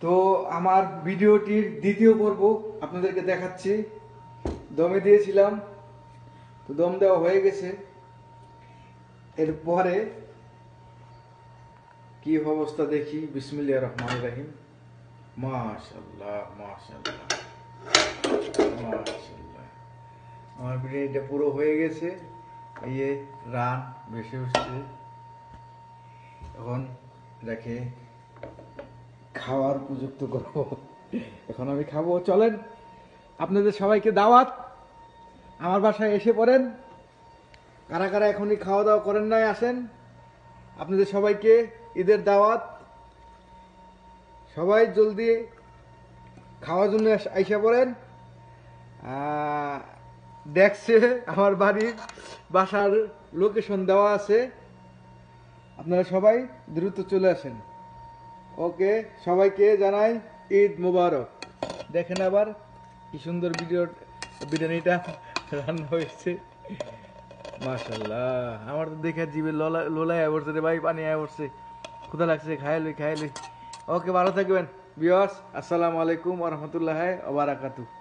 তো আমার ভিডিওটির দ্বিতীয় পর্ব আপনাদেরকে দেখাচ্ছি। দমে দিয়েছিলাম, তো দম দেওয়া হয়ে গেছে। এরপরে কি অবস্থা দেখি। বিসমিল্লাহির রহমানির রহিম। মাশাআল্লাহ মাশাআল্লাহ মাশাআল্লাহ। আমার বিরিয়ানিটা পুরো হয়ে গেছে। এই যে রান ভেসে উঠছে। এখন এটাকে খাওয়ার উপযুক্ত করব। এখন আমি খাবো। চলেন, আপনাদের সবাইকে দাওয়াত, আমার বাসায় এসে পড়েন। কারা কারা এখনই খাওয়া দাওয়া করেন নাই আসেন। আপনাদের সবাইকে ঈদের দাওয়াত। সবাই জলদি খাওয়ার জন্য আইসা পড়েন। দেখছে আমার বাড়ির বাসার লোকেশন দেওয়া আছে, আপনারা সবাই দ্রুত চলে আসেন। ওকে, সবাইকে জানাই ঈদ মোবারক। দেখেন আবার কি সুন্দর বিরিয়ানিটা রান্না হয়েছে। মাশাআল্লাহ, আমার তো দেখে জিভে লোলায় পড়ছে রে ভাই, পানি আয় পড়ছে। ক্ষুধা লাগছে, খাইলই। ওকে, ভালো থাকবেন ভিউয়ার্স। আসসালামু আলাইকুম ওয়া রাহমাতুল্লাহি ওয়া বারাকাতুহু।